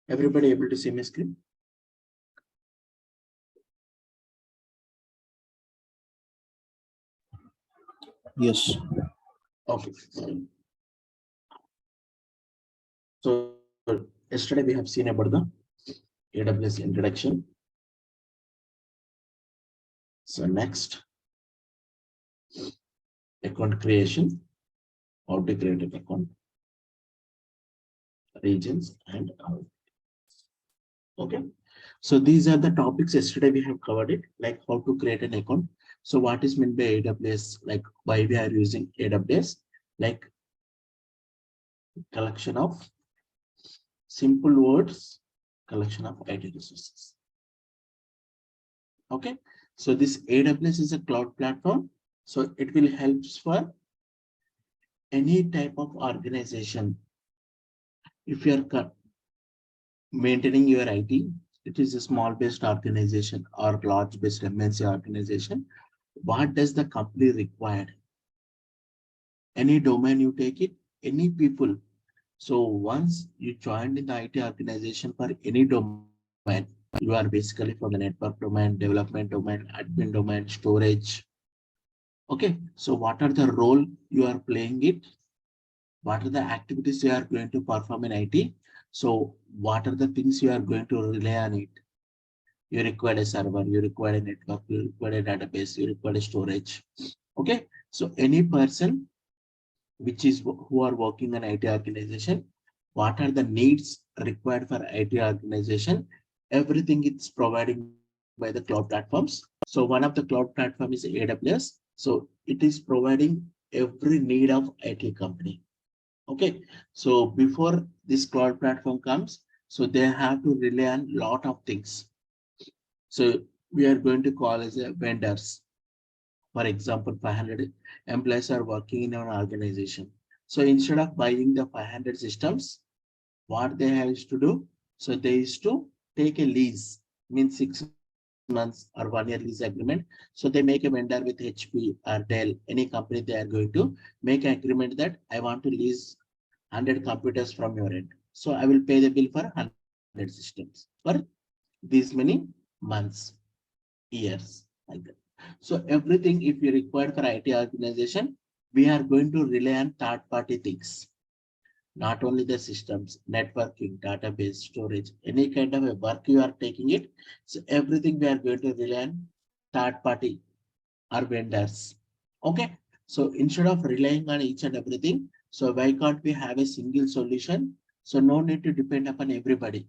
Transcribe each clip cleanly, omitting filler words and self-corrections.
Everybody able to see my screen? Yes. Okay. So yesterday we have seen about the AWS introduction. So next, account creation, how to create an account, regions, and okay. So these are the topics yesterday we have covered it, like how to create an account. So what is meant by AWS, like why we are using AWS, like collection of simple words, collection of IT resources. Okay, so this AWS is a cloud platform, so it will help for any type of organization. If you are maintaining your IT, it is a small based organization or large based MNC organization. What does the company require? Any domain you take it, any people. So once you joined in the IT organization for any domain, you are basically for the network domain, development domain, admin domain, storage. Okay, so what are the role you are playing it? What are the activities you are going to perform in IT? So what are the things you are going to rely on it? You require a server, you require a network, you require a database, you require a storage. Okay, so any person which is who are working in IT organization, what are the needs required for IT organization? Everything it's providing by the cloud platforms. So one of the cloud platform is AWS. So it is providing every need of IT company. Okay, so before this cloud platform comes, so they have to rely on lot of things. So we are going to call as a vendors. For example, 500 employees are working in an organization. So instead of buying the 500 systems, what they have is to do, so they used to take a lease, means 6 months or 1 year lease agreement. So they make a vendor with HP or Dell, any company they are going to make an agreement that I want to lease 100 computers from your end. So I will pay the bill for 100 systems for these many months, years, like that. So everything, if you require for IT organization, we are going to rely on third-party things, not only the systems, networking, database, storage, any kind of a work you are taking it. So everything we are going to rely on third-party or vendors. Okay. So instead of relying on each and everything, so why can't we have a single solution? So no need to depend upon everybody.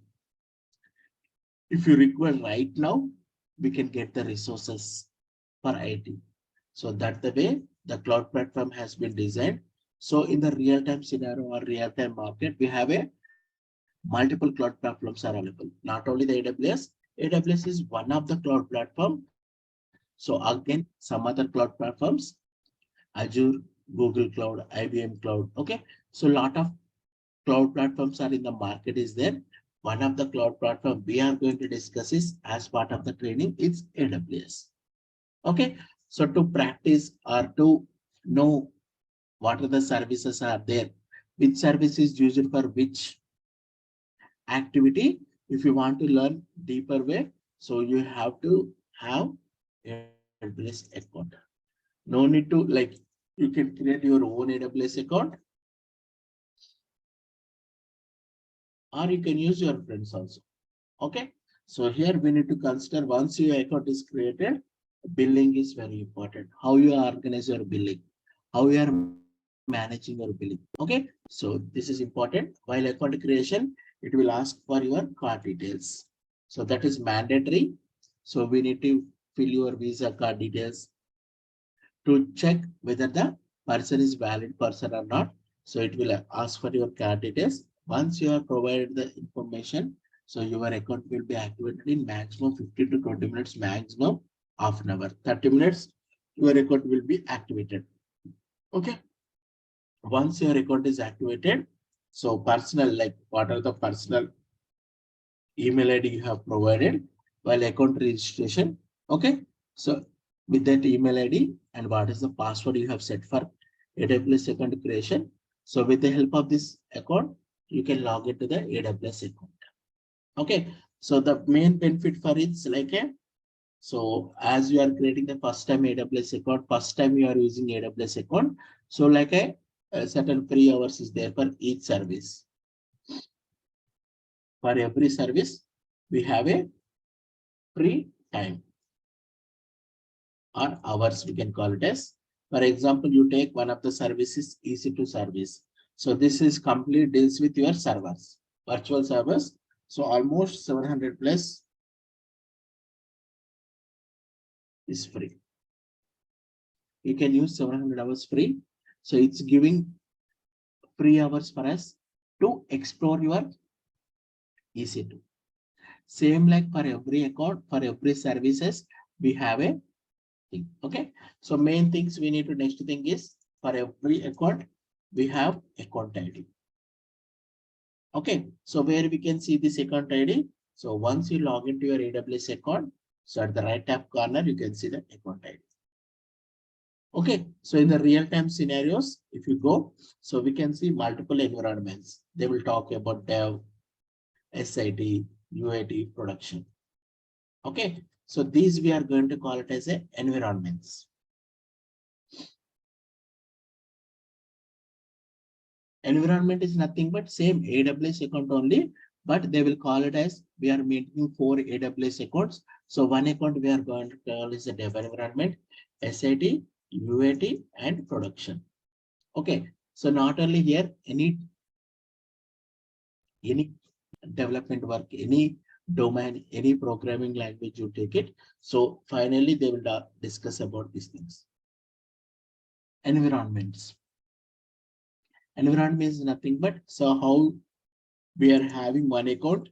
If you require right now, we can get the resources for IT. So that's the way the cloud platform has been designed. So in the real-time scenario or real-time market, we have a multiple cloud platforms are available. Not only the AWS, AWS is one of the cloud platform. So again, some other cloud platforms, Azure, Google Cloud, IBM Cloud. Okay. So a lot of cloud platforms are in the market is there. One of the cloud platform we are going to discuss is as part of the training is AWS. Okay. So to practice or to know what are the services are there, which service is used for which activity. If you want to learn deeper way, so you have to have AWS account. No need to like, you can create your own AWS account or you can use your friends also. Okay. So here we need to consider once your account is created, billing is very important. How you organize your billing, how you are managing your billing. Okay. So this is important. While account creation, it will ask for your card details. So that is mandatory. So we need to fill your Visa card details to check whether the person is valid person or not. So it will ask for your card details. Once you have provided the information, so your account will be activated in maximum 15 to 20 minutes, maximum half an hour, 30 minutes, your account will be activated. Okay. Once your account is activated, so personal, like what are the personal email ID you have provided while account registration. Okay. So with that email ID and what is the password you have set for AWS account creation. So with the help of this account, you can log into the AWS account. Okay, so the main benefit for it's like a, so as you are creating the first time AWS account, first time you are using AWS account, so like a certain free hours is there for each service. For every service, we have a free time or hours, we can call it as. For example, you take one of the services, EC2 service. So this is complete deals with your servers, virtual servers. So almost 700 plus is free. You can use 700 hours free. So it's giving free hours for us to explore your EC2. Same like for every account, for every services, we have a thing. Okay. So main things we need to, next thing is for every account, we have account ID. Okay. So where we can see this account ID. So once you log into your AWS account, so at the right top corner, you can see the account ID. Okay, so in the real-time scenarios, if you go, so we can see multiple environments. They will talk about dev, SIT, UAT, production. Okay, so these we are going to call it as a environments. Environment is nothing but same AWS account only, but they will call it as, we are maintaining 4 AWS accounts. So one account we are going to call is a dev environment, SIT, UAT, and production. Okay, so not only here, any development work, any domain, any programming language you take it. So finally, they will discuss about these things. Environments. Environment is nothing but, so how we are having one account.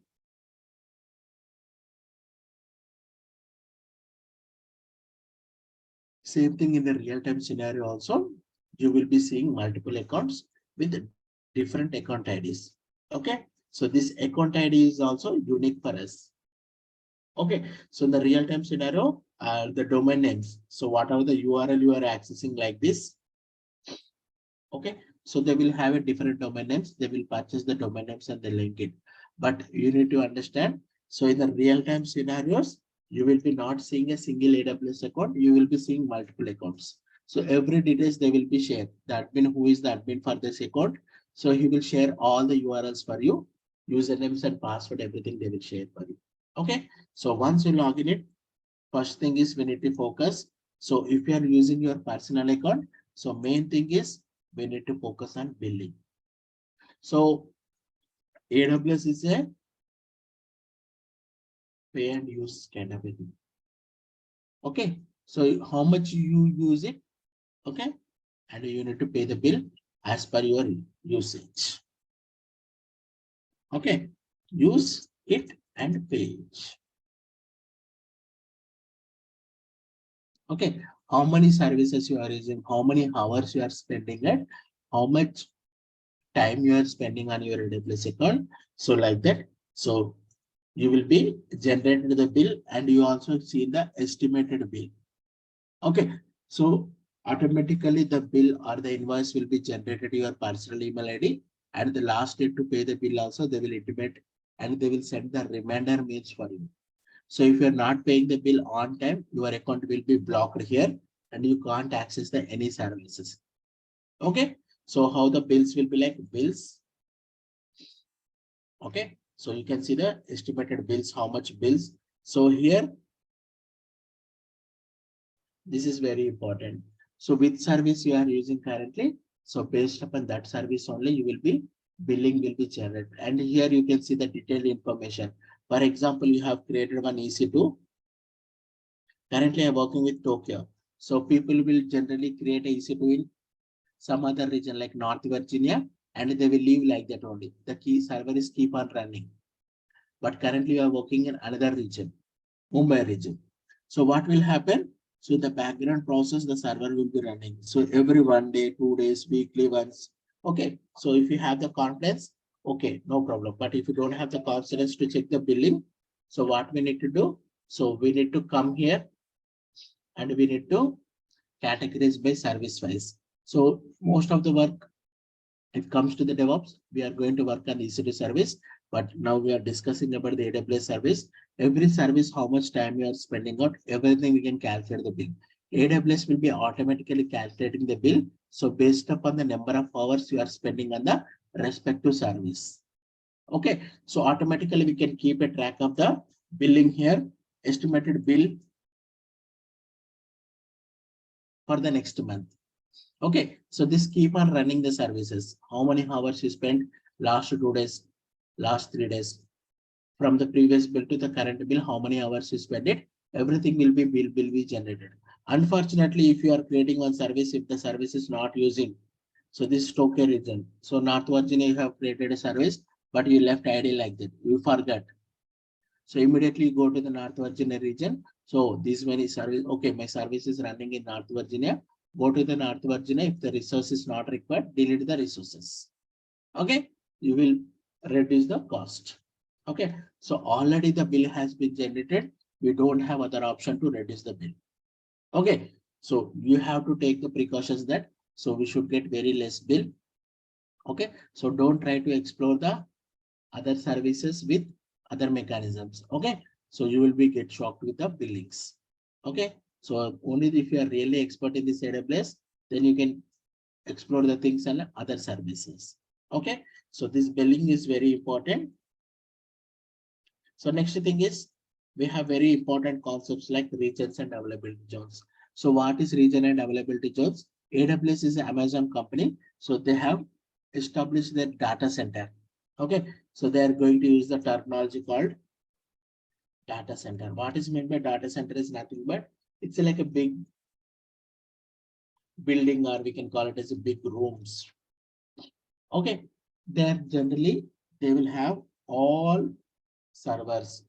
Same thing in the real-time scenario also, you will be seeing multiple accounts with different account IDs. Okay, so this account ID is also unique for us. Okay, so in the real-time scenario, the domain names. So whatever the URL you are accessing like this. Okay, so they will have a different domain names. They will purchase the domain names and they link it. But you need to understand. So in the real-time scenarios, you will be not seeing a single AWS account. You will be seeing multiple accounts. So every details they will be shared. The admin, who is the admin for this account. So he will share all the URLs for you, usernames and password, everything they will share for you. Okay, so once you log in it, first thing is we need to focus. So if you are using your personal account, so main thing is we need to focus on billing. So AWS is a pay and use kind of a thing. Okay, so how much you use it, okay, and you need to pay the bill as per your usage. Okay, use it and pay it. Okay, how many services you are using, how many hours you are spending it, how much time you are spending on your AWS account. So like that, so you will be generated the bill and you also see the estimated bill. Okay, so automatically the bill or the invoice will be generated to your personal email ID, and the last date to pay the bill also they will intimate and they will send the reminder mails for you. So if you're not paying the bill on time, your account will be blocked here and you can't access the any services. Okay, so how the bills will be like bills. Okay, so you can see the estimated bills, how much bills. So here, this is very important. So which service you are using currently? So based upon that service only, you will be billing will be generated. And here you can see the detailed information. For example, you have created one EC2. Currently, I'm working with Tokyo. So people will generally create a EC2 in some other region like North Virginia, and they will leave like that only. The key server is keep on running. But currently, we are working in another region, Mumbai region. So what will happen? So the background process, the server will be running. So every 1 day, 2 days, weekly once. Okay. So if you have the confidence, okay, no problem. But if you don't have the confidence to check the billing, so what we need to do? So we need to come here and we need to categorize by service wise. So most of the work If it comes to the DevOps, we are going to work on EC2 service, but now we are discussing about the AWS service. Every service, how much time you are spending on, everything we can calculate the bill. AWS will be automatically calculating the bill. So based upon the number of hours you are spending on the respective service. Okay, so automatically we can keep a track of the billing here, estimated bill for the next month. Okay, so this keep on running the services. How many hours you spent last 2 days, last 3 days, from the previous bill to the current bill, how many hours you spent it, everything will be generated. Unfortunately, if you are creating one service, if the service is not using, so this Tokyo region, so North Virginia, you have created a service, but you left ID like that, you forgot. So immediately go to the North Virginia region. So this many service, okay, my service is running in North Virginia. Go to the North Virginia. If the resource is not required, delete the resources. Okay, you will reduce the cost. Okay, so already the bill has been generated. We don't have other option to reduce the bill. Okay, so you have to take the precautions that so we should get very less bill. Okay, so don't try to explore the other services with other mechanisms. Okay, so you will be get shocked with the billings. Okay, so only if you are really expert in this AWS, then you can explore the things and other services. Okay, so this billing is very important. So next thing is we have very important concepts like regions and availability zones. So what is region and availability zones? AWS is an Amazon company, so they have established their data center. Okay, so they are going to use the terminology called data center. What is meant by data center is nothing but it's like a big building, or we can call it as a big rooms. Okay, there generally they will have all servers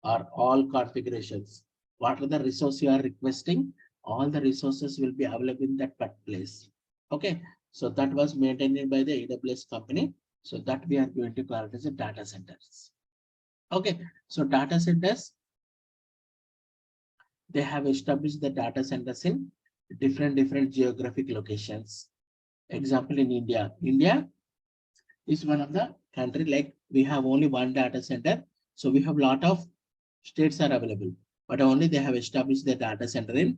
or all configurations. What are the resources you are requesting? All the resources will be available in that place. Okay, so that was maintained by the AWS company. So that we are going to call it as a data centers. Okay, so data centers, they have established the data centers in different geographic locations. Example in India. India is one of the country, like we have only one data center. So we have a lot of states are available, but only they have established the data center in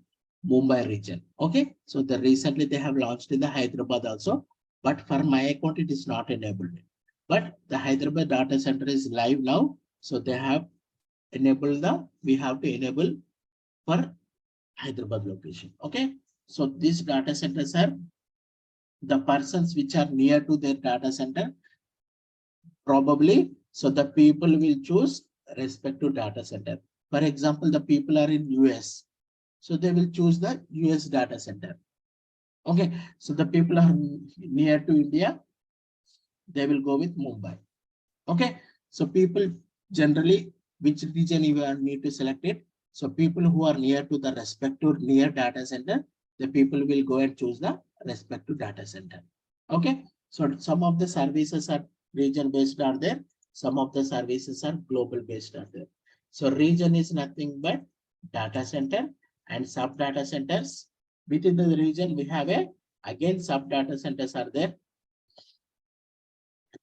Mumbai region. Okay, so the recently they have launched in the Hyderabad also, but for my account it is not enabled. But the Hyderabad data center is live now, so they have enabled the, we have to enable for Hyderabad location. Okay, so these data centers are the persons which are near to their data center, probably. So the people will choose respective data center. For example, the people are in US, so they will choose the US data center. Okay, so the people are near to India, they will go with Mumbai. Okay, so people generally, which region you are need to select it. So people who are near to the respective near data center, the people will go and choose the respective data center. Okay, so some of the services are region based are there. Some of the services are global based are there. So region is nothing but data center and sub data centers. Within the region, we have a again sub data centers are there.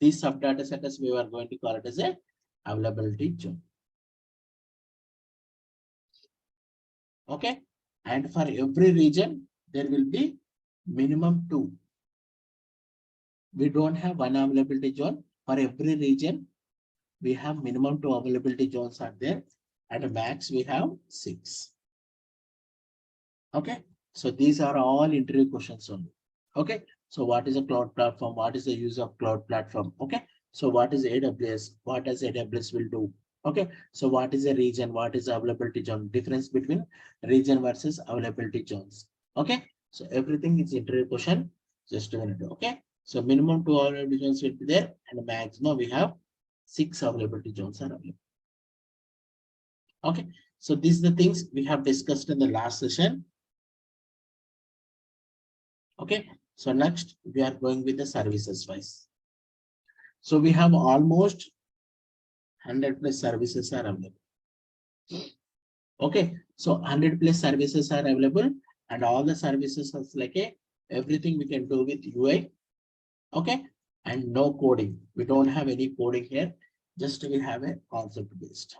These sub data centers we are going to call it as a availability zone. Okay, and for every region there will be minimum 2. We don't have one availability zone. For every region we have minimum 2 availability zones are there, and max we have 6. Okay, so these are all interview questions only. Okay, so what is a cloud platform? What is the use of cloud platform? Okay, so what is AWS? What does AWS will do? Okay, so what is a region? What is availability zone? Difference between region versus availability zones. Okay, so everything is interview question. Just a minute. Okay, so minimum 2 availability zones will be there, and maximum we have 6 availability zones are available. Okay, so these are the things we have discussed in the last session. Okay, so next we are going with the services wise. So we have almost 100 plus services are available. Okay, so 100 plus services are available, and all the services are like a everything we can do with UI. Okay, and no coding. We don't have any coding here. Just we have a concept based.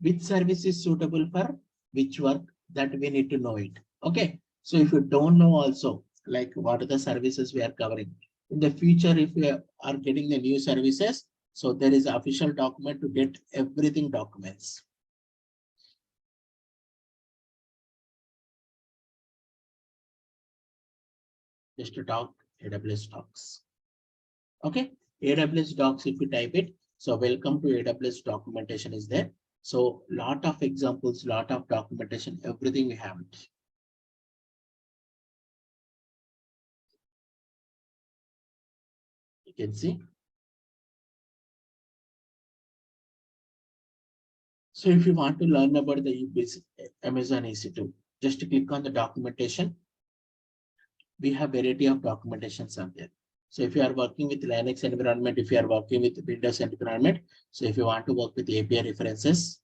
Which service is suitable for which work, that we need to know it. Okay. So if you don't know also, like what are the services we are covering in the future, if we are getting the new services, so there is official document to get everything documents. Just to talk AWS docs. Okay. AWS docs, if you type it, so welcome to AWS documentation is there. So lot of examples, lot of documentation, everything we have it. You can see. So if you want to learn about the Amazon EC2, just click on the documentation. We have variety of documentations out there. So if you are working with Linux environment, if you are working with Windows environment, so if you want to work with API references,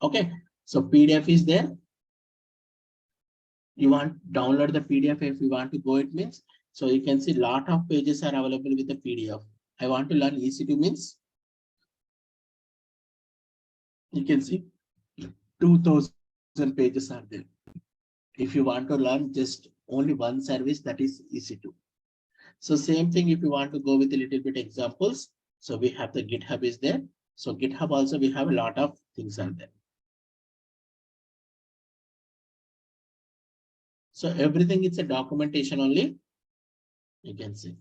okay. So PDF is there. You want download the PDF if you want to go, it means. So you can see lot of pages are available with the PDF. I want to learn EC2 means. You can see 2000 pages are there. If you want to learn just only one service, that is EC2. So same thing, if you want to go with a little bit examples, so we have the GitHub is there. So GitHub also we have a lot of things are there. So everything is a documentation only. You can see.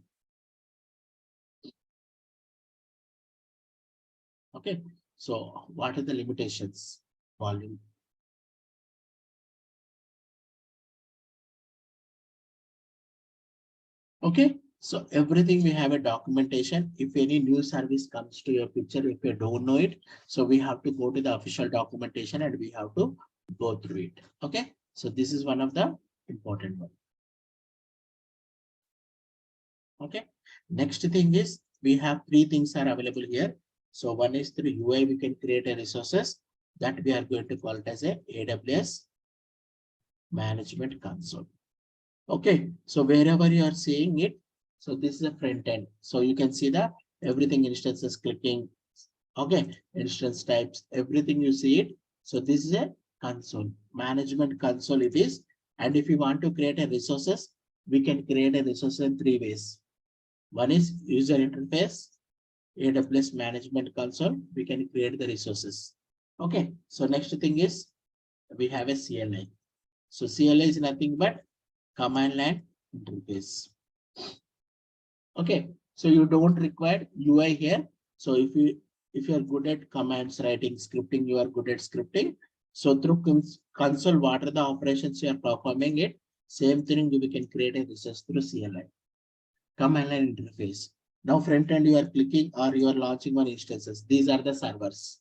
Okay. So what are the limitations? Volume. Okay. So everything we have a documentation. If any new service comes to your picture, if you don't know it, so we have to go to the official documentation and we have to go through it. Okay. So this is one of the important one. Okay. Next thing is we have three things are available here. So one is through UI, we can create a resources that we are going to call it as a AWS management console. Okay. So wherever you are seeing it, so this is a front end. So you can see the everything instances clicking. Okay. Instance types, everything you see it. So this is a console, management console it is. And if you want to create a resources, we can create a resource in three ways. One is user interface, AWS management console, we can create the resources. Okay, so next thing is we have a CLI. So CLI is nothing but command line interface. Okay, so you don't require UI here. So if you are good at commands writing, scripting, you are good at scripting. So through console, what are the operations you are performing it? Same thing we can create a resource through CLI. Command line interface. Now front end you are clicking or you are launching on instances. These are the servers.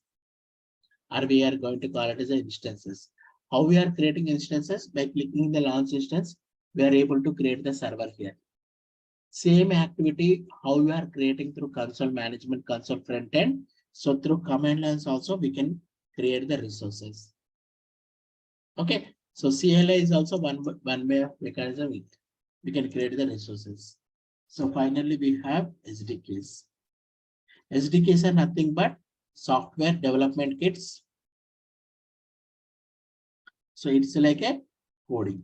Or we are going to call it as instances. How we are creating instances? By clicking the launch instance, we are able to create the server here. Same activity, how we are creating through console management console front end. So through command lines also we can create the resources. Okay. So CLI is also one way of mechanism we can create the resources. So finally, we have SDKs. SDKs are nothing but software development kits. So it's like a coding.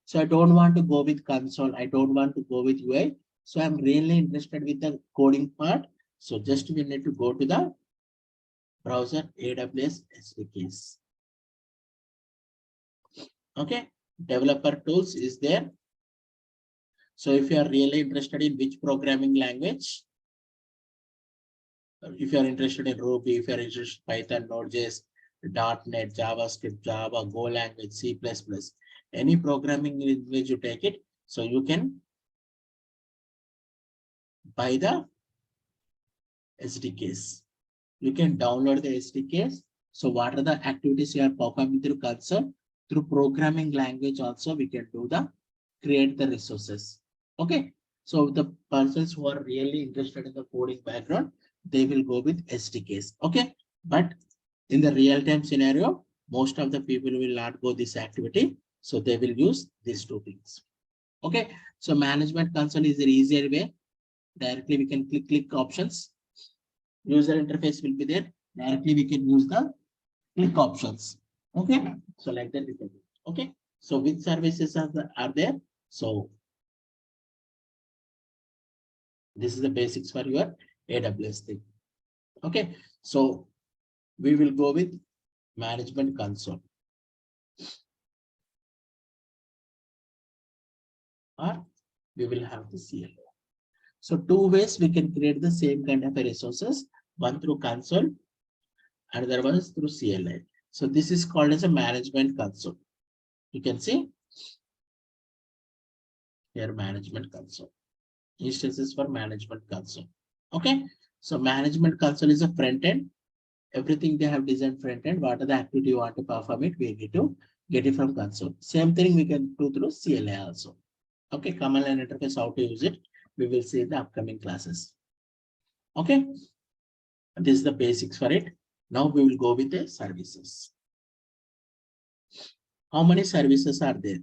So I don't want to go with console. I don't want to go with UI. So I'm really interested with the coding part. So just we need to go to the browser AWS SDKs. Okay. Developer tools is there. So if you are really interested in which programming language, if you are interested in Ruby, if you are interested in Python, Node.js, .NET, JavaScript, Java, Go language, C++, any programming language you take it, so you can buy the SDKs. You can download the SDKs. So what are the activities you are performing through console? Through programming language also we can do the create the resources. Okay. So the persons who are really interested in the coding background, they will go with SDKs. Okay. But in the real-time scenario, most of the people will not go this activity. So they will use these two things. Okay. So management console is the easier way. Directly we can click options. User interface will be there. Directly we can use the click options. Okay. So like that we can do. Okay. So which services are there? So this is the basics for your AWS thing. Okay. So we will go with management console. Or we will have the CLI. So two ways we can create the same kind of a resources. One through console, another one is through CLI. So this is called as a management console. You can see here management console. Instances for management console. Okay. So management console is a front end. Everything they have designed front end. What are the activity you want to perform it? We need to get it from console. Same thing we can do through CLI also. Okay. Command line interface, how to use it. We will see in the upcoming classes. Okay. This is the basics for it. Now we will go with the services. How many services are there?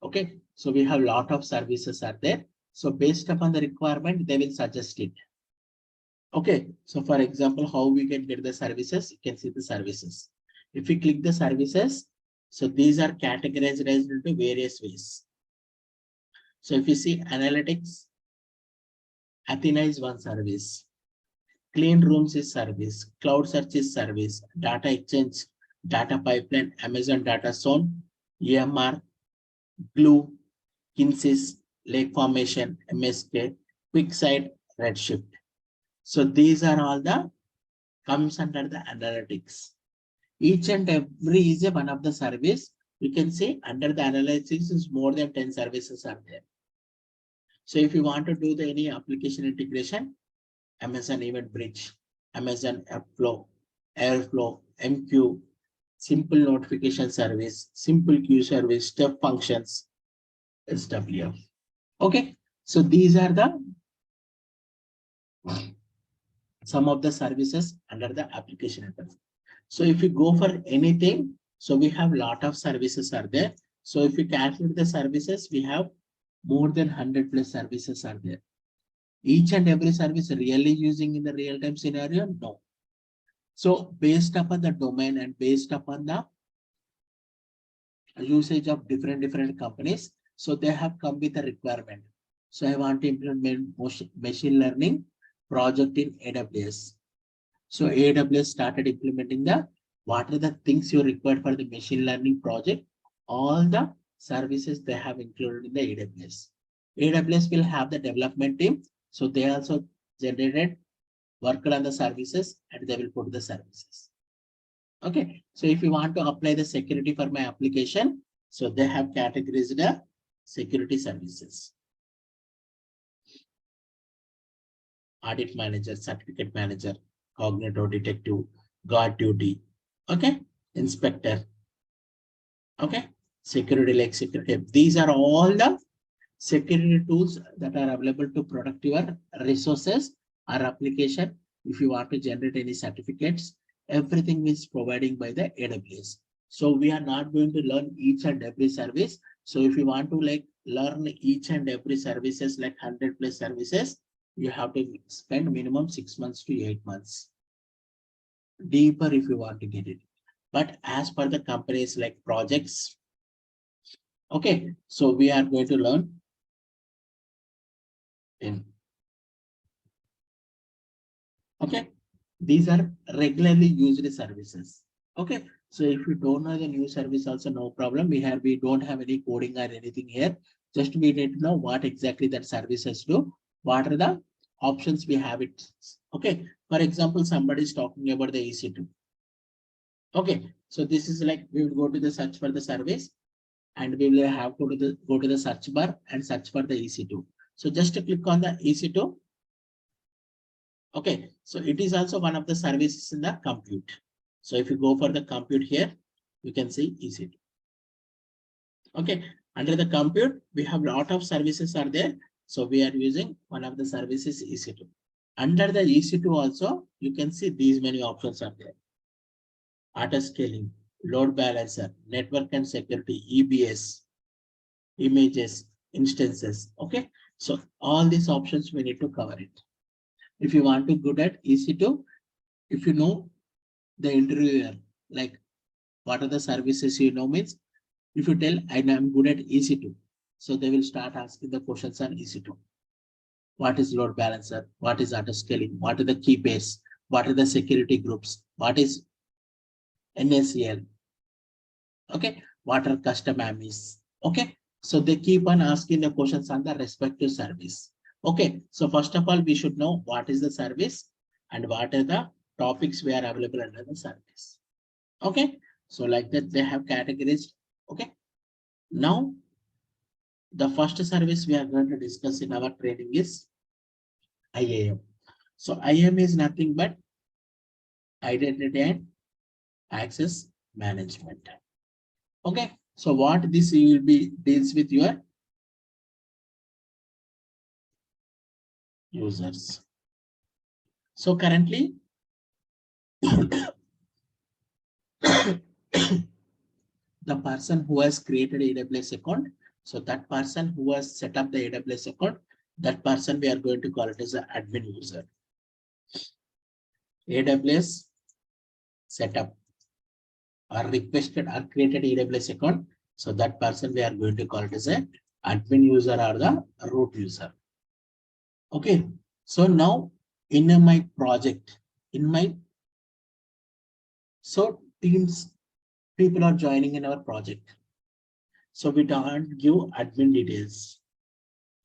Okay. So we have a lot of services are there. So based upon the requirement, they will suggest it. Okay. So for example, how we can get the services, you can see the services. If we click the services, so these are categorized into various ways. So if you see analytics, Athena is one service. Clean rooms is service. Cloud search is service. Data exchange, data pipeline, Amazon data zone, EMR, Glue, Kinsys, Lake Formation, MSK, QuickSight, Redshift. So these are all the comes under the analytics. Each and every is a one of the service. You can see under the analytics is more than 10 services are there. So if you want to do the any application integration, Amazon Event Bridge, Amazon Airflow, MQ, simple notification service, simple queue service, step functions, SWF. Okay, so these are the some of the services under the application interface. So if you go for anything, so we have a lot of services are there. So if you calculate the services, we have more than 100 plus services are there. Each and every service really using in the real-time scenario? No. So based upon the domain and based upon the usage of different companies, so they have come with a requirement. So I want to implement machine learning project in AWS. So AWS started implementing the what are the things you required for the machine learning project. All the services they have included in the AWS. AWS will have the development team. So they also generated, worked on the services, and they will put the services. Okay. So if you want to apply the security for my application, so they have categorized the security services. Audit manager, certificate manager, cognitive detective, guard duty. Okay. Inspector. Okay. Security like security. These are all the security tools that are available to protect your resources or application. If you want to generate any certificates, everything is providing by the AWS. So we are not going to learn each and every service. So if you want to like learn each and every services like 100 plus services, you have to spend minimum 6 months to 8 months. Deeper if you want to get it. But as per the companies like projects, okay, so we are going to learn in. Okay, these are regularly used services. Okay, so if you don't know the new service also, no problem. We don't have any coding or anything here. Just we need to know what exactly that services do. What are the options we have it. Okay, for example, somebody is talking about the EC2. Okay, so this is like we will go to the search for the service and we will have to go to the search bar and search for the EC2. So just to click on the EC2. Okay, so it is also one of the services in the compute. So if you go for the compute here, you can see EC2. Okay, under the compute, we have a lot of services are there. So we are using one of the services EC2. Under the EC2 also, you can see these many options are there. Auto scaling, load balancer, network and security, EBS, images, instances. Okay, So all these options we need to cover it. If you want to good at EC2, if you know the interviewer, like what are the services you know means, if you tell I'm good at EC2, so they will start asking the questions on EC2. What is load balancer? What is auto scaling? What are the key pairs? What are the security groups? What is NACL? Okay. What are custom AMIs? Okay. So they keep on asking the questions on the respective service. Okay. So first of all, we should know what is the service and what are the topics we are available under the service. Okay. So like that, they have categorized. Okay. Now, the first service we are going to discuss in our training is IAM. So IAM is nothing but identity and access management. Okay. So what this will be deals with your users. So currently, the person who has created AWS account, so that person who has set up the AWS account, that person we are going to call it as an admin user. AWS setup or requested or created AWS account, so that person we are going to call it as an admin user or the root user. Okay, so now in my project, so teams, people are joining in our project. So we don't give admin details.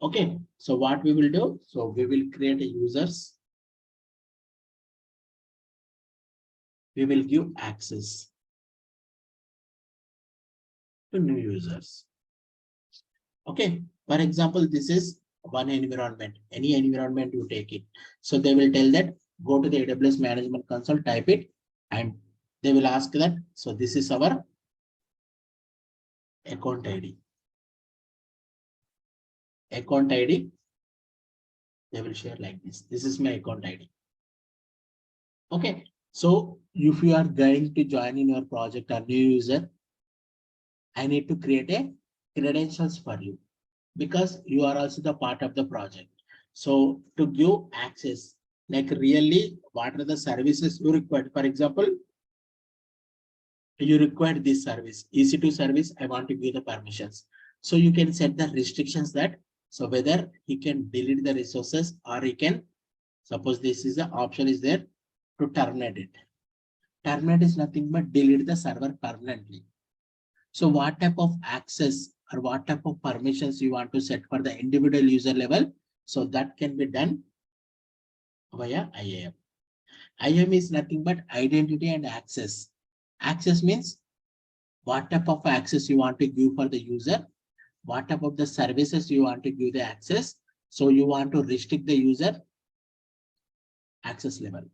Okay, so what we will do? So we will create a users. We will give access to new users. Okay, for example, this is one environment, any environment you take it. So they will tell that go to the AWS management console, type it, and they will ask that. So this is our account ID. Account ID, they will share like this. This is my account ID. Okay, so if you are going to join in your project or new user, I need to create a credentials for you because you are also the part of the project. So to give access, like really what are the services you require? For example, you require this service, EC2 service, I want to give the permissions. So you can set the restrictions that, so whether he can delete the resources or he can, suppose this is the option is there to terminate it. Terminate is nothing but delete the server permanently. So what type of access or what type of permissions you want to set for the individual user level? So that can be done via IAM. IAM is nothing but identity and access. Access means what type of access you want to give for the user, what type of the services you want to give the access. So you want to restrict the user access level.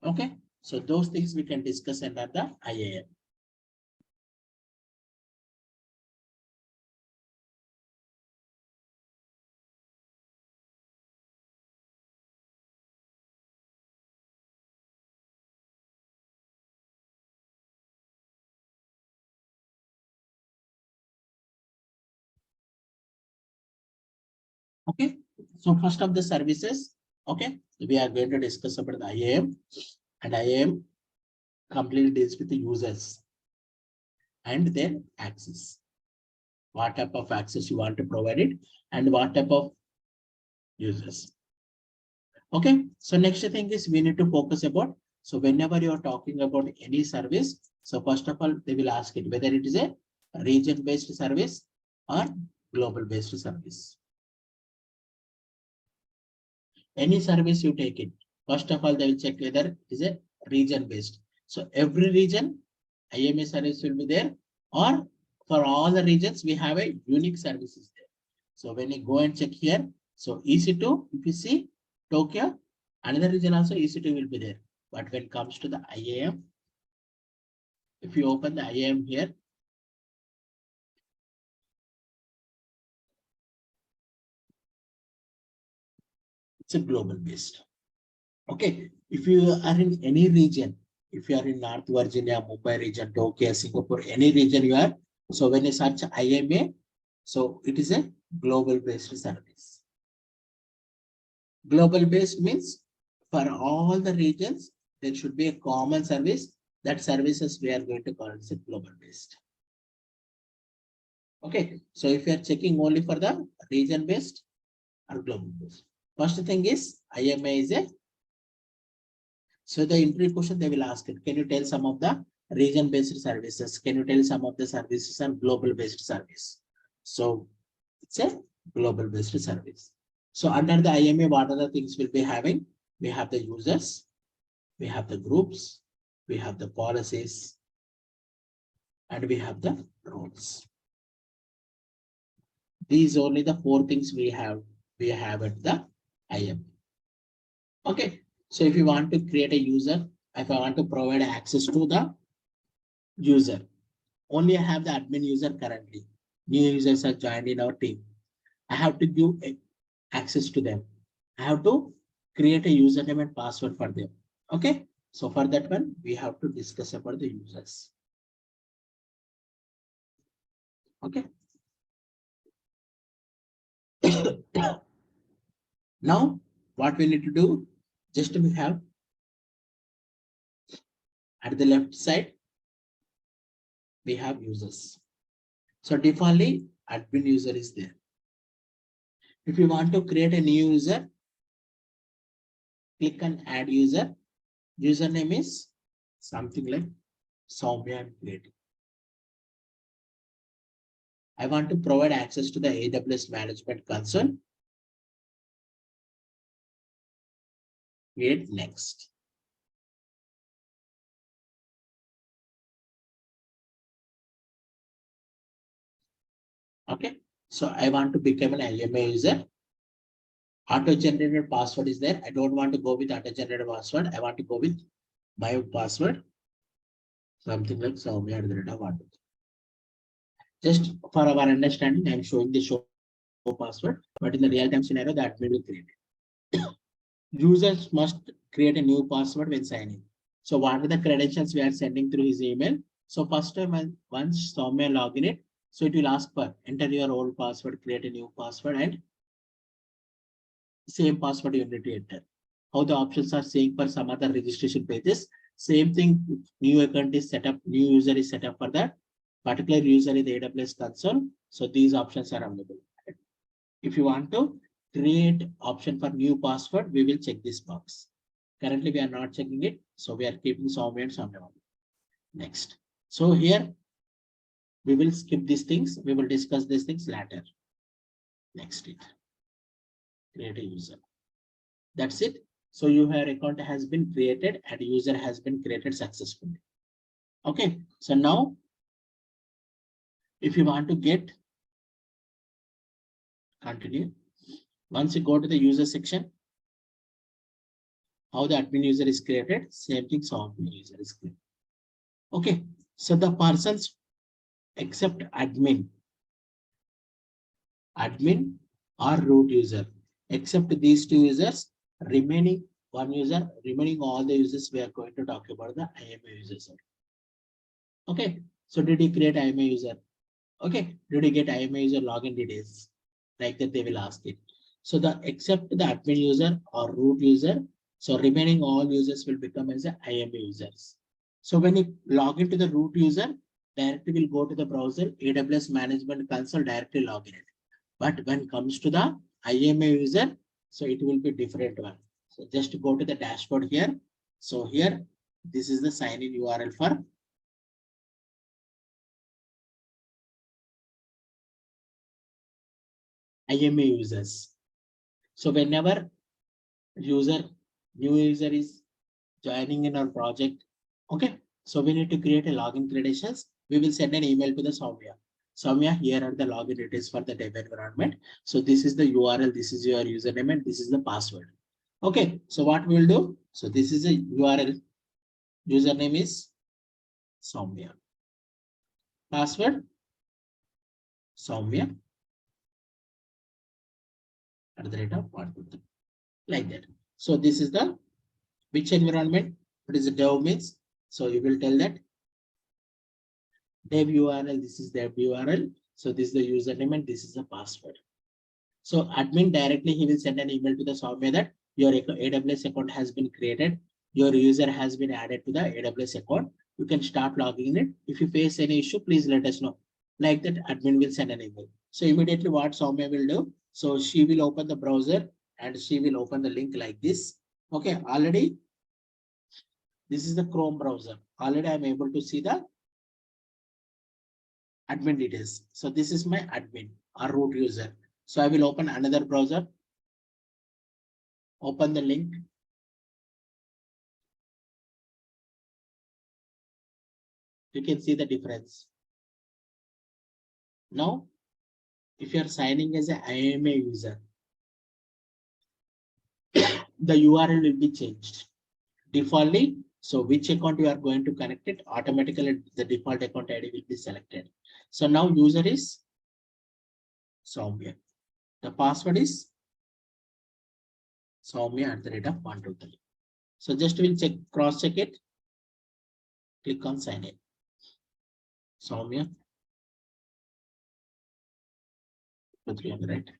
Okay. So those things we can discuss under the IAM. Okay, so first of the services, okay, we are going to discuss about the IAM, and IAM completely deals with the users and their access. What type of access you want to provide it and what type of users. Okay, so next thing is we need to focus about, so whenever you are talking about any service, so first of all, they will ask it whether it is a region-based service or global-based service. Any service you take it, first of all, they will check whether it is a region based. So every region, IMA service will be there, or for all the regions, we have a unique services there. So when you go and check here, so EC2, if you see Tokyo, another region also EC2 will be there. But when it comes to the IAM, if you open the IAM here, it's a global based. Okay, if you are in any region, if you are in North Virginia, Mumbai region, Tokyo, Singapore, any region you are, so when you search IMA, so it is a global based service. Global based means for all the regions, there should be a common service. That services we are going to call it global based. Okay, so if you are checking only for the region based or global based, first thing is IMA is a. So the interview question they will ask it. Can you tell some of the region based services? Can you tell some of the services and global based service? So it's a global based service. So under the IMA, what are the things we'll be having? We have the users, we have the groups, we have the policies, and we have the roles. These only the four things we have at the IMA. Okay, so if you want to create a user, if I want to provide access to the user, only I have the admin user currently. New users are joined in our team. I have to give access to them. I have to create a username and password for them. Okay, so for that one, we have to discuss about the users. Okay. Now, what we need to do, just we have at the left side, we have users. So defaultly, admin user is there. If you want to create a new user, click on add user. Username is something like Soumya I'm creating. I want to provide access to the AWS management console. Create next. Okay, so I want to become an IMA user. Auto-generated password is there. I don't want to go with auto-generated password. I want to go with my password. Something like Soumya at the rate of 1. Just for our understanding, I'm showing the show password, but in the real-time scenario, the admin will create it. Users must create a new password when signing. So what are the credentials we are sending through his email? So first time once Soumya log in it, so it will ask for enter your old password, create a new password, and same password you need to enter. How the options are saying for some other registration pages. Same thing, new account is set up, new user is set up for that particular user in the AWS console. So these options are available. If you want to create option for new password, we will check this box. Currently, we are not checking it. So we are keeping Soumya and Soumya. Next. So here, we will skip these things. We will discuss these things later. Next it. Create a user. That's it. So your account has been created and user has been created successfully. Okay. So now, if you want to get, continue. Once you go to the user section, how the admin user is created, same thing, so admin user is created. Okay. So the persons except admin or root user, except these two users, remaining one user, remaining all the users, we are going to talk about the IMA users. Okay, so did he create IMA user? Okay, did he get IMA user login details? Like that they will ask it. So the except the admin user or root user, so remaining all users will become as a IMA users. So when you log into the root user, directly will go to the browser, AWS management console, directly log in it. But when it comes to the IMA user, so it will be different one. So just go to the dashboard here. So here, this is the sign in URL for IMA users. So whenever new user is joining in our project, okay, so we need to create a login credentials. We will send an email to the Soumya. Soumya, here are the login details for the dev environment. So this is the URL, this is your username, and this is the password. Okay, so what we will do? So this is a URL. Username is Soumya. Password Soumya at the rate of 1, 2, 3. Like that. So this is the which environment? What is the dev means? So you will tell that dev URL, this is dev URL. So this is the username and this is the password. So admin directly he will send an email to the Soumya that your AWS account has been created. Your user has been added to the AWS account. You can start logging it. If you face any issue, please let us know. Like that, admin will send an email. So immediately what Soumya will do, so she will open the browser and she will open the link like this. Okay, already this is the Chrome browser. Already I'm able to see the admin details. So this is my admin or root user. So I will open another browser, open the link. You can see the difference. Now, if you are signing as an IMA user, the URL will be changed. Defaultly, so which account you are going to connect it, automatically the default account ID will be selected. So now user is Soumya. The password is Soumya@123. So just we'll check, cross check it. Click on sign in. Soumya. 300.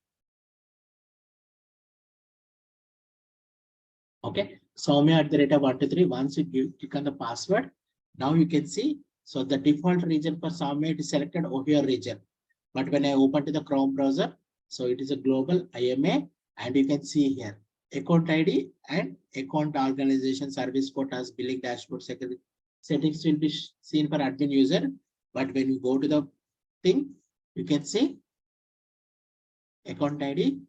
Okay. Soumya@123. Once you click on the password, now you can see. So the default region for Soumya is selected Ohio region. But when I open to the Chrome browser, so it is a global IMA, and you can see here account ID and account organization, service quotas, billing dashboard, security settings will be seen for admin user. But when you go to the thing, you can see account ID.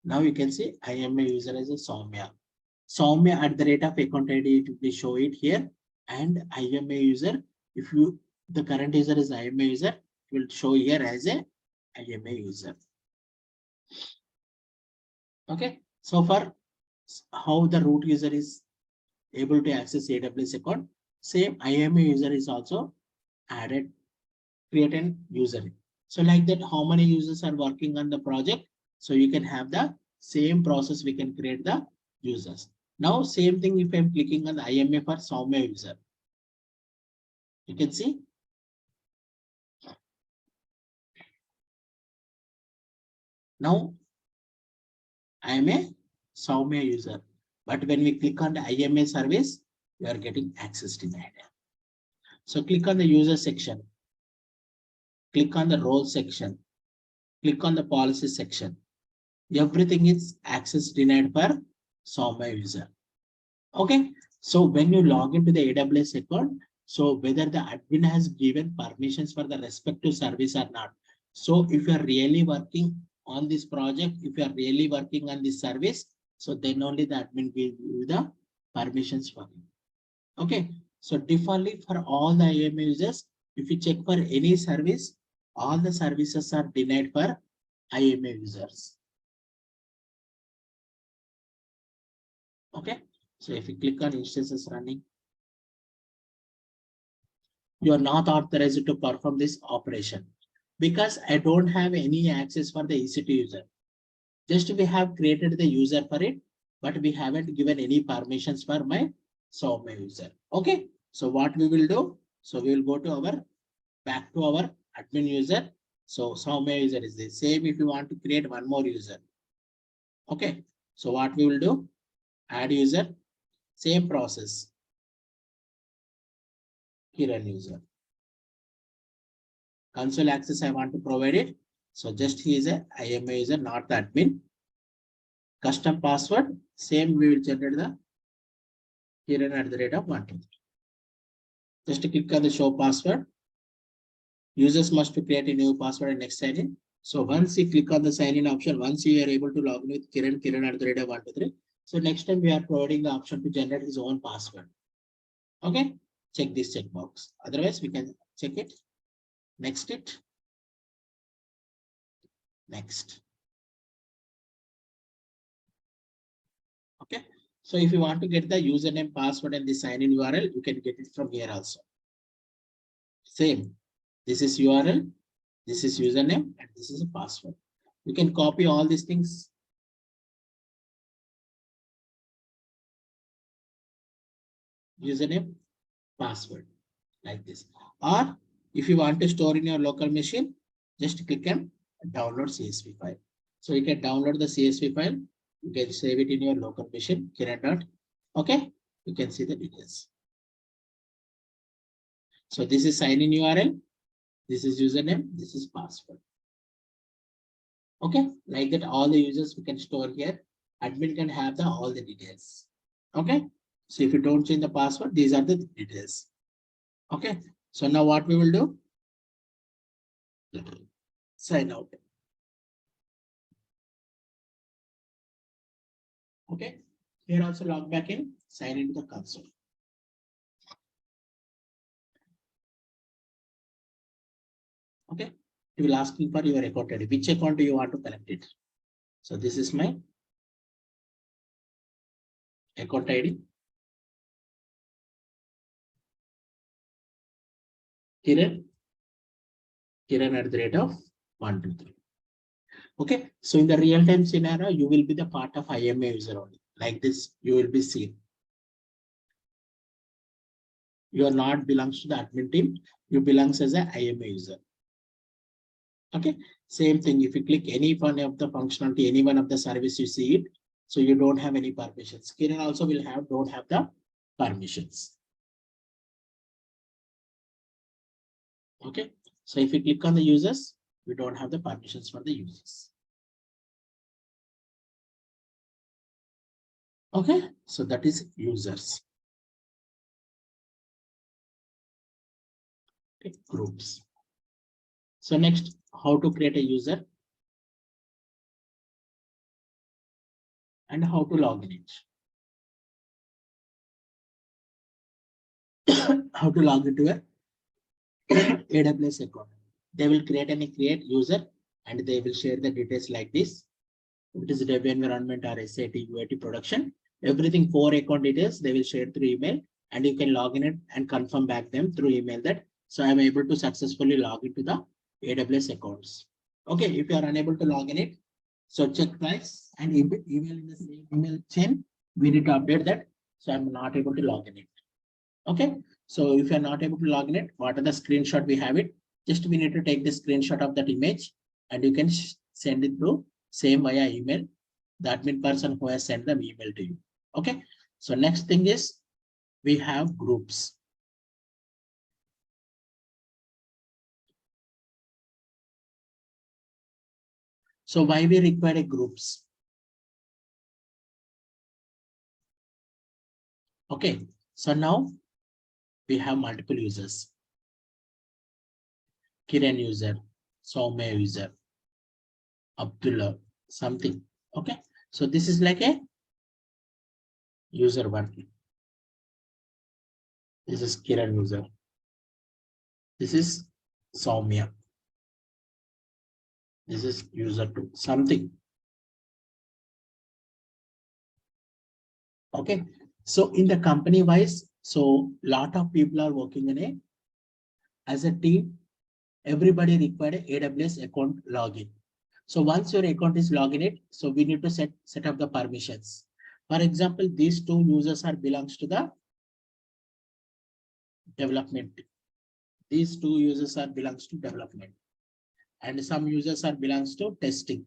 Now you can see IMA user as a Soumya. Soumya@account ID, it will be show it here, and IMA user. If you the current user is IMA user, it will show here as a IMA user. Okay, so for how the root user is able to access AWS account, same IMA user is also added, create an user. So like that, how many users are working on the project? So you can have the same process, we can create the users. Now, same thing if I'm clicking on the IMA for Soumya user. You can see. Now, I am a Soumya user. But when we click on the IMA service, we are getting access denied. So click on the user section. Click on the role section. Click on the policy section. Everything is access denied for Soumya user. Okay. So when you log into the AWS account, so whether the admin has given permissions for the respective service or not. So if you are really working on this project, if you are really working on this service, so then only the admin will give you the permissions for you. Okay. So defaultly for all the IAM users, if you check for any service, all the services are denied for IAM users. Okay. So if you click on instances running, you are not authorized to perform this operation because I don't have any access for the EC2 user. Just we have created the user for it, but we haven't given any permissions for my Soumya user. Okay. So what we will do? So we will go to our back to our admin user. So Soumya user is the same. If you want to create one more user. Okay. So what we will do? Add user, same process. Kiran user. Console access I want to provide it. So just he is a IMA user, not the admin. Custom password, same we will generate the Kiran@123. Just click on the show password. Users must create a new password and next sign in. So once you click on the sign in option, once you are able to log in with Kiran@123. So next time we are providing the option to generate his own password. Okay, check this checkbox. Otherwise, we can check it. Next it. Next. Okay. So if you want to get the username, password, and the sign in URL, you can get it from here also. Same. This is URL, this is username, and this is a password. You can copy all these things. Username, password, like this. Or if you want to store in your local machine, just click and download CSV file. So you can download the CSV file. You can save it in your local machine, Kiran dot. Okay, you can see the details. So this is sign in URL. This is username. This is password. Okay, like that, all the users we can store here. Admin can have the all the details. Okay, so if you don't change the password, these are the details. Okay, so now what we will do? Sign out. Okay, here also log back in, sign into the console. Okay, it will ask you for your account ID. Which account do you want to collect it? So this is my account ID. Kiran at the rate of 123. Okay, so in the real-time scenario, you will be the part of IMA user only. Like this, you will be seen. You are not belongs to the admin team, you belongs as an IMA user. Okay, same thing. If you click any one of the functionality, any one of the service, you see it. So you don't have any permissions. Kiran also will have, don't have the permissions. Okay, so if you click on the users, we don't have the permissions for the users. Okay, so that is users. Okay, groups. So next, how to create a user and how to log in it. How to log into a AWS account. They will create user and they will share the details like this. If it is dev environment or SAT, UAT production, everything 4 account details, they will share through email and you can log in it and confirm back them through email that, so I'm able to successfully log into the AWS accounts. Okay, if you are unable to log in it, so check twice and email in the same email chain, we need to update that. So I'm not able to log in it. Okay, so if you're not able to log in it, what are the screenshot we have it? Just we need to take the screenshot of that image and you can send it through same via email, the admin person who has sent the email to you. Okay, so next thing is we have groups. So why we require a groups? Okay, so now we have multiple users. Kiran user, Soumya user, Abdullah, something. Okay, so this is like a user one. This is Kiran user. This is Soumya. This is user two, something. Okay, so in the company wise, so lot of people are working in a, as a team, everybody required a AWS account login. So once your account is login it, so we need to set up the permissions. For example, these two users are belongs to the development. These two users are belongs to development. And some users are belongs to testing.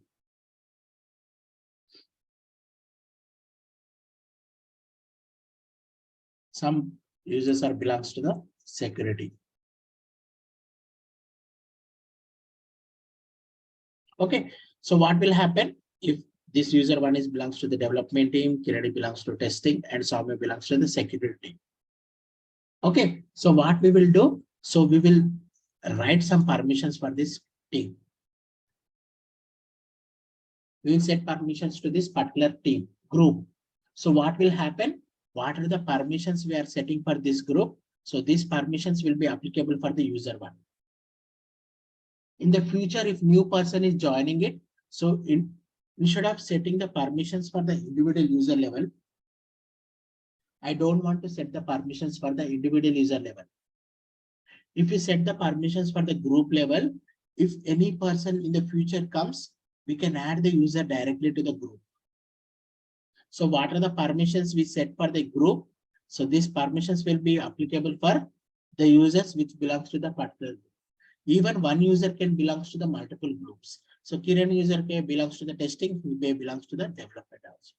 Some users are belongs to the security. Okay, so what will happen if this user one is belongs to the development team, Kiradi belongs to testing, and Soumya belongs to the security team. Okay, so what we will do? So we will write some permissions for this team. We will set permissions to this particular team group. So what will happen? What are the permissions we are setting for this group? So these permissions will be applicable for the user one. In the future, if new person is joining it, so instead of setting the permissions for the individual user level, I don't want to set the permissions for the individual user level. If you set the permissions for the group level, if any person in the future comes, we can add the user directly to the group. So what are the permissions we set for the group? So these permissions will be applicable for the users which belongs to the particular group. Even one user can belong to the multiple groups. So Kiran user K belongs to the testing, K belongs to the development also.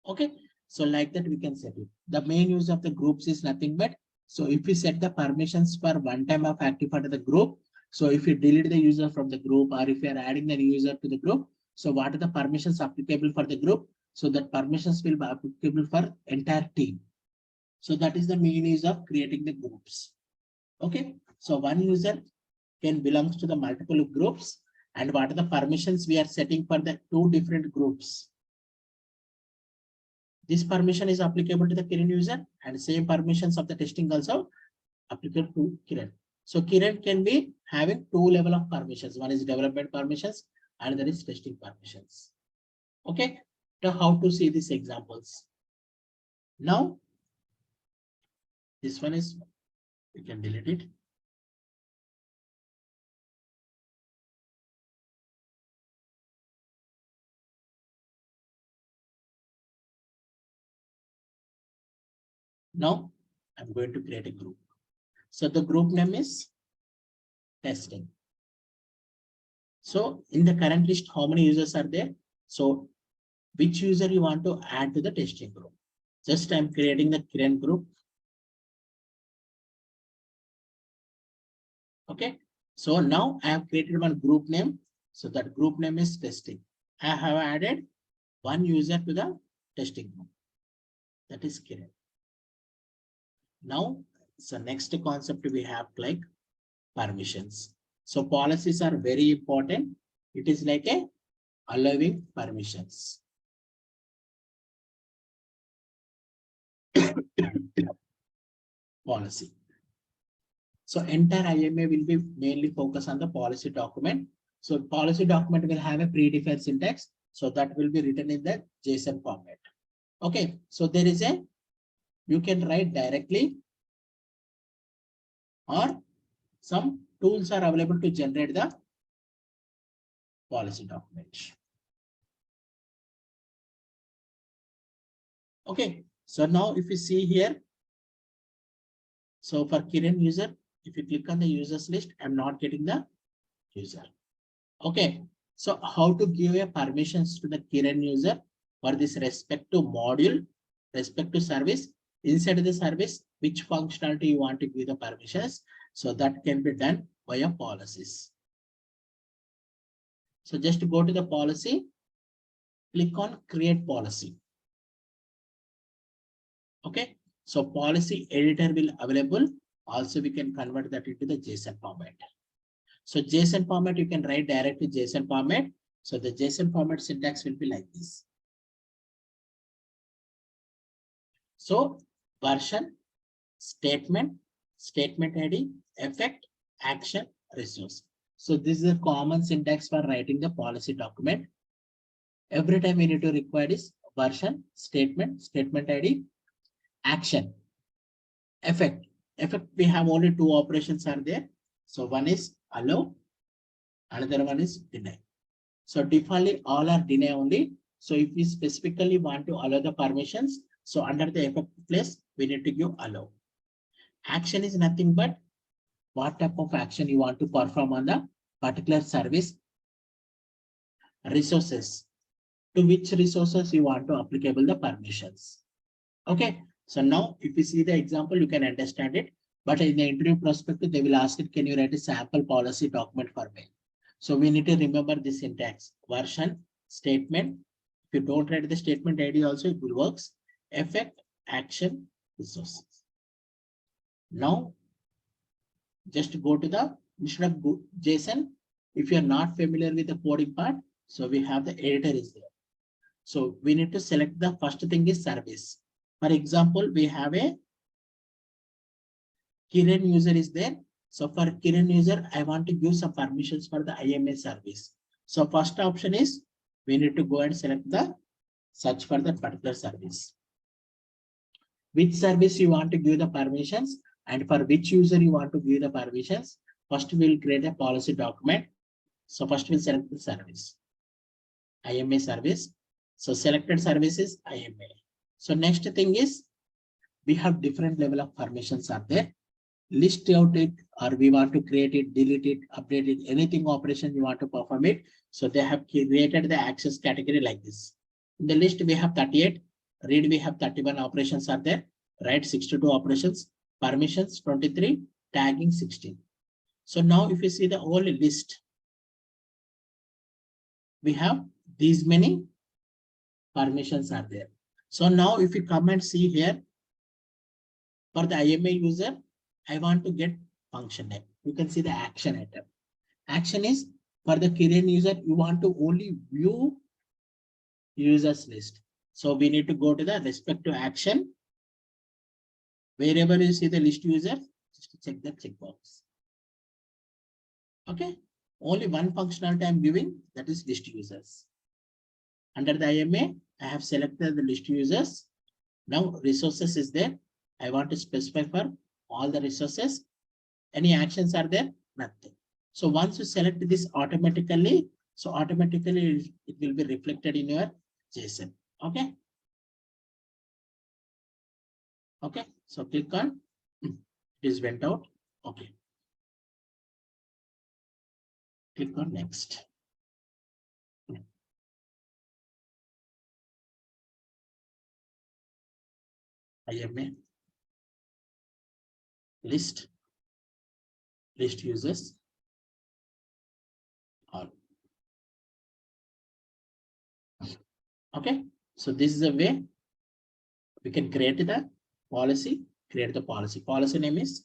Okay, so like that we can set it. The main use of the groups is nothing but, so if we set the permissions for one time of active under the group, so if you delete the user from the group or if you are adding the new user to the group, so what are the permissions applicable for the group? So that permissions will be applicable for entire team. So that is the main use of creating the groups. Okay, so one user can belongs to the multiple groups, and what are the permissions we are setting for the two different groups. This permission is applicable to the Kiran user, and same permissions of the testing also applicable to Kiran. So Kiran can be having two level of permissions. One is development permissions, and there is testing permissions. Okay, now how to see these examples? Now, this one is, we can delete it. Now, I'm going to create a group. So the group name is testing. So in the current list, how many users are there? So which user you want to add to the testing group? Just I'm creating the Kiran group. Okay. So now I have created one group name. So that group name is testing. I have added one user to the testing group. That is Kiran. Now, so next concept we have like permissions. So policies are very important. It is like a allowing permissions. Policy. So entire IMA will be mainly focused on the policy document. So policy document will have a predefined syntax. So that will be written in the JSON format. Okay. So there is a, you can write directly, or some tools are available to generate the policy document. Okay. So now if you see here, so for Kiran user, if you click on the users list, I'm not getting the user. Okay. So how to give a permissions to the Kiran user for this respect to module, respect to service, inside the service, which functionality you want to give the permissions. So that can be done via policies. So just go to the policy, click on create policy. Okay. So policy editor will available. Also, we can convert that into the JSON format. So JSON format, you can write directly JSON format. So the JSON format syntax will be like this. So version, statement, statement ID, effect, action, resource. So this is a common syntax for writing the policy document. Every time we need to require is version, statement, statement ID, action, effect. Effect, we have only two operations are there. So one is allow, another one is deny. So defaultly all are deny only. So if we specifically want to allow the permissions, so under the effect place, we need to give allow. Action is nothing but what type of action you want to perform on the particular service. Resources, to which resources you want to applicable the permissions. Okay. So now if you see the example, you can understand it. But in the interview perspective, they will ask it, can you write a sample policy document for me? So we need to remember this syntax: version, statement. If you don't write the statement ID also, it will work. Effect, action, resources. Now, just go to the, instead of JSON, if you are not familiar with the coding part, so we have the editor is there. So we need to select the first thing is service. For example, we have a Kiran user is there. So for Kiran user, I want to give some permissions for the IMA service. So first option is we need to go and select the search for that particular service. Which service you want to give the permissions and for which user you want to give the permissions. First we'll create a policy document. So first we'll select the service. IMA service. So selected service is IMA. So next thing is we have different level of permissions are there. list out it, or we want to create it, delete it, update it, anything operation you want to perform it. So they have created the access category like this. In the list, we have 38, read, we have 31 operations are there, write 62 operations, permissions 23, tagging 16. So now if you see the whole list, we have these many permissions are there. So now if you come and see here, for the IMA user, I want to get function name. You can see the action item. Action is for the Kiran user, you want to only view users list. So we need to go to the respective action. Wherever you see the list user, just check the checkbox. Okay. Only one functionality I'm giving, that is list users. Under the IMA, I have selected the list users. Now resources is there. I want to specify for all the resources. Any actions are there? Nothing. So once you select this automatically, so automatically it will be reflected in your JSON. Okay. Okay. So click on this went out. Okay. Click on next. IMA list users all. Okay. So this is a way we can create the policy. Create the policy. Policy name is,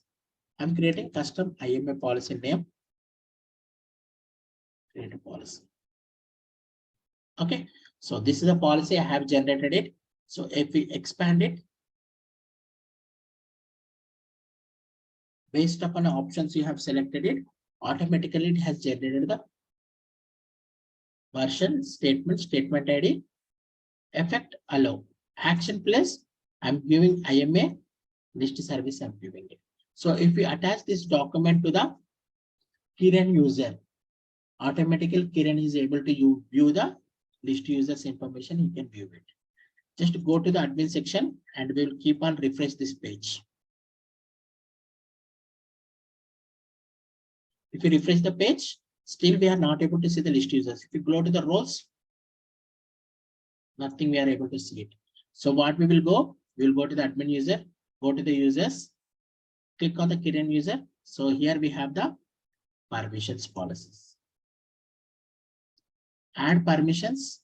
I'm creating custom IMA policy name. Create a policy. Okay. So this is a policy I have generated it. So if we expand it, based upon the options you have selected it, automatically it has generated the version, statement ID, effect, allow, action plus, I'm giving IMA list service, I'm giving it. So if we attach this document to the Kiran user, automatically Kiran is able to view the list users information, he can view it. Just go to the admin section and we'll keep on refresh this page. If you refresh the page, still we are not able to see the list users. If you go to the roles, nothing we are able to see it. So what we will go, we will go to the admin user, go to the users, click on the Kiran user. So here we have the permissions policies. Add permissions,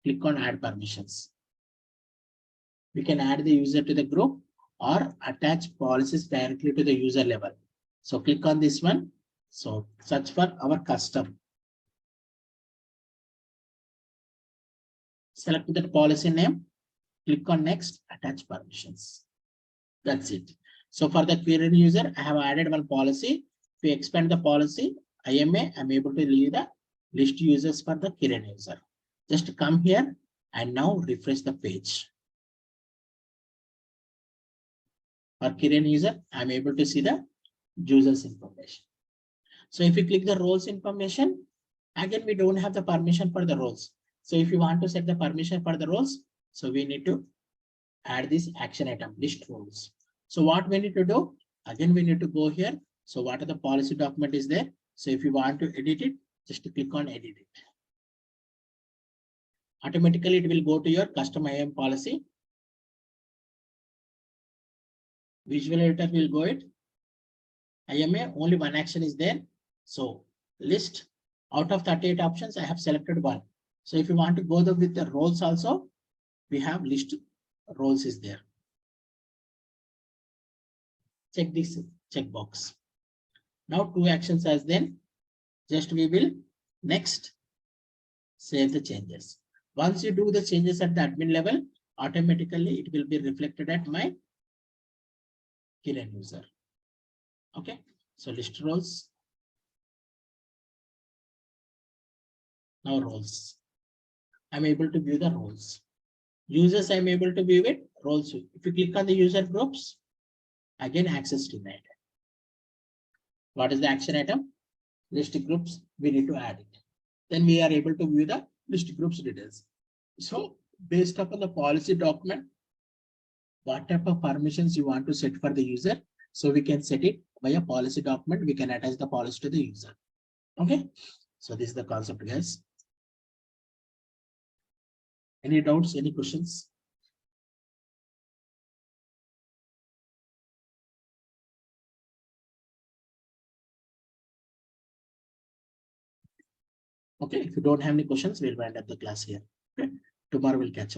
click on add permissions. We can add the user to the group or attach policies directly to the user level. So click on this one. So search for our custom. Select the policy name, click on next, attach permissions. That's it. So for the Kiran user, I have added one policy. If we expand the policy, IMA, I'm able to leave the list users for the Kiran user. Just come here and now refresh the page. For Kiran user, I'm able to see the users information. So if you click the roles information, again, we don't have the permission for the roles. So if you want to set the permission for the roles, so we need to add this action item, list roles. So what we need to do, again, we need to go here. So what are the policy document is there? So if you want to edit it, just click on edit it. Automatically, it will go to your custom IAM policy. Visual editor will go it. IMA, only one action is there. So list, out of 38 options, I have selected one. So if you want to go with the roles also, we have list roles is there. Check this checkbox. Now two actions as then, just we will next save the changes. Once you do the changes at the admin level, automatically it will be reflected at my Kiran user. Okay, so list roles. Now roles. I'm able to view the roles. Users, I'm able to view it. Roles. If you click on the user groups, again access denied. What is the action item? List groups, we need to add it. Then we are able to view the list groups details. So based upon the policy document, what type of permissions you want to set for the user. So we can set it by a policy document. We can attach the policy to the user. Okay. So this is the concept, guys. Any doubts, any questions? Okay, if you don't have any questions, we'll wind up the class here. Okay, tomorrow we'll catch up.